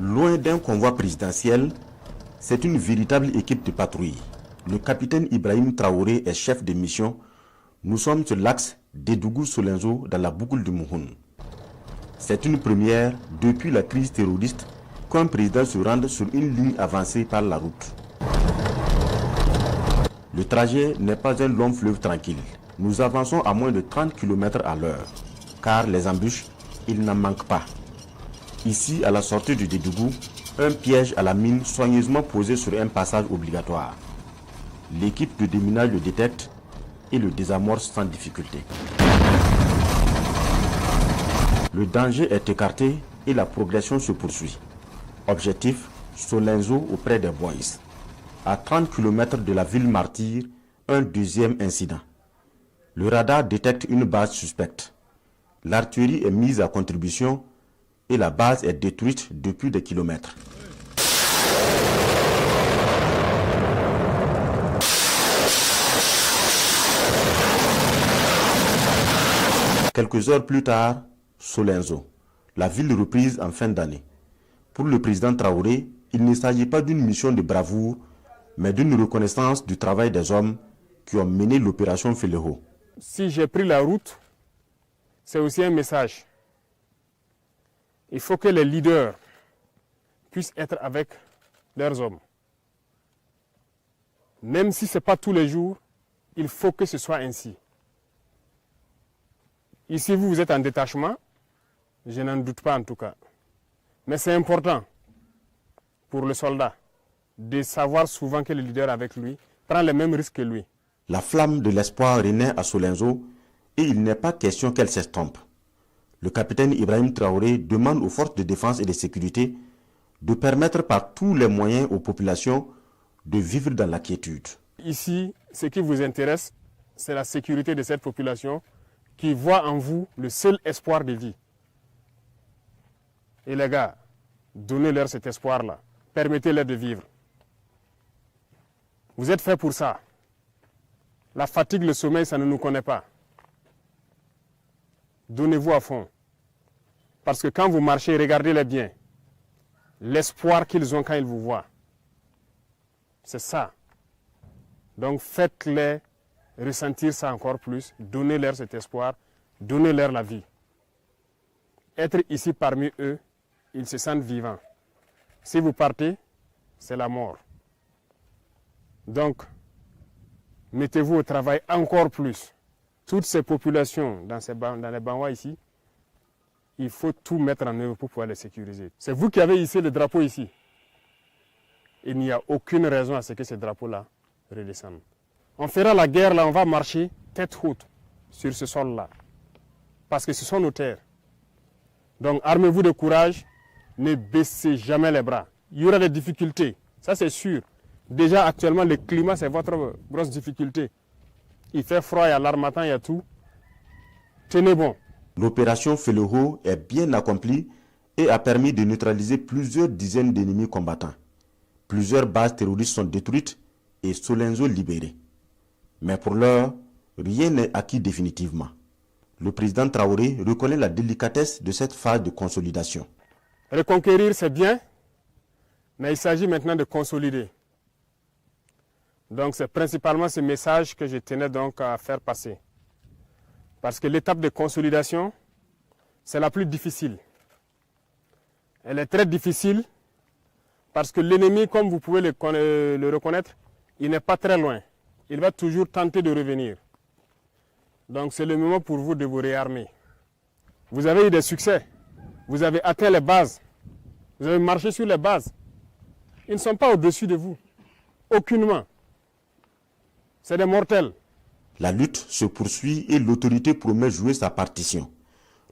Loin d'un convoi présidentiel, c'est une véritable équipe de patrouille. Le capitaine Ibrahim Traoré est chef de mission. Nous sommes sur l'axe d'Edougou-Solenzo dans la boucle du Mouhoun. C'est une première depuis la crise terroriste qu'un président se rende sur une ligne avancée par la route. Le trajet n'est pas un long fleuve tranquille. Nous avançons à moins de 30 km à l'heure, car les embûches, il n'en manque pas. Ici, à la sortie du Dédougou, un piège à la mine soigneusement posé sur un passage obligatoire. L'équipe de déminage le détecte et le désamorce sans difficulté. Le danger est écarté et la progression se poursuit. Objectif, Solenzo auprès des Boys. À 30 km de la ville martyre, un deuxième incident. Le radar détecte une base suspecte. L'artillerie est mise à contribution et la base est détruite depuis des kilomètres. Quelques heures plus tard, Solenzo, la ville reprise en fin d'année. Pour le président Traoré, il ne s'agit pas d'une mission de bravoure, mais d'une reconnaissance du travail des hommes qui ont mené l'opération Félého. Si j'ai pris la route, c'est aussi un message. Il faut que les leaders puissent être avec leurs hommes. Même si ce n'est pas tous les jours, il faut que ce soit ainsi. Ici, vous êtes en détachement, je n'en doute pas en tout cas. Mais c'est important pour le soldat de savoir souvent que le leader avec lui prend les mêmes risques que lui. La flamme de l'espoir renaît à Solenzo et il n'est pas question qu'elle s'estompe. Le capitaine Ibrahim Traoré demande aux forces de défense et de sécurité de permettre par tous les moyens aux populations de vivre dans la quiétude. Ici, ce qui vous intéresse, c'est la sécurité de cette population qui voit en vous le seul espoir de vie. Et les gars, donnez-leur cet espoir-là. Permettez-leur de vivre. Vous êtes faits pour ça. La fatigue, le sommeil, ça ne nous connaît pas. Donnez-vous à fond. Parce que quand vous marchez, regardez-les bien. L'espoir qu'ils ont quand ils vous voient. C'est ça. Donc faites-les ressentir ça encore plus. Donnez-leur cet espoir. Donnez-leur la vie. Être ici parmi eux, ils se sentent vivants. Si vous partez, c'est la mort. Donc, mettez-vous au travail encore plus. Toutes ces populations dans les Banwa ici, il faut tout mettre en œuvre pour pouvoir les sécuriser. C'est vous qui avez hissé le drapeau ici. Il n'y a aucune raison à ce que ce drapeau-là redescende. On fera la guerre là, on va marcher tête haute sur ce sol-là. Parce que ce sont nos terres. Donc armez-vous de courage, ne baissez jamais les bras. Il y aura des difficultés, ça c'est sûr. Déjà actuellement le climat c'est votre grosse difficulté. Il fait froid, il y a l'harmattan, il y a tout. Tenez bon. L'opération Félého est bien accomplie et a permis de neutraliser plusieurs dizaines d'ennemis combattants. Plusieurs bases terroristes sont détruites et Solenzo libéré. Mais pour l'heure, rien n'est acquis définitivement. Le président Traoré reconnaît la délicatesse de cette phase de consolidation. Reconquérir, c'est bien, mais il s'agit maintenant de consolider. Donc c'est principalement ce message que je tenais donc à faire passer. Parce que l'étape de consolidation, c'est la plus difficile. Elle est très difficile parce que l'ennemi, comme vous pouvez le reconnaître, il n'est pas très loin. Il va toujours tenter de revenir. Donc c'est le moment pour vous de vous réarmer. Vous avez eu des succès. Vous avez atteint les bases. Vous avez marché sur les bases. Ils ne sont pas au-dessus de vous. Aucunement. C'est des mortels. La lutte se poursuit et l'autorité promet jouer sa partition.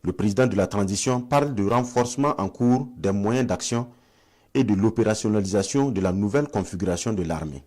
Le président de la transition parle de renforcement en cours des moyens d'action et de l'opérationnalisation de la nouvelle configuration de l'armée.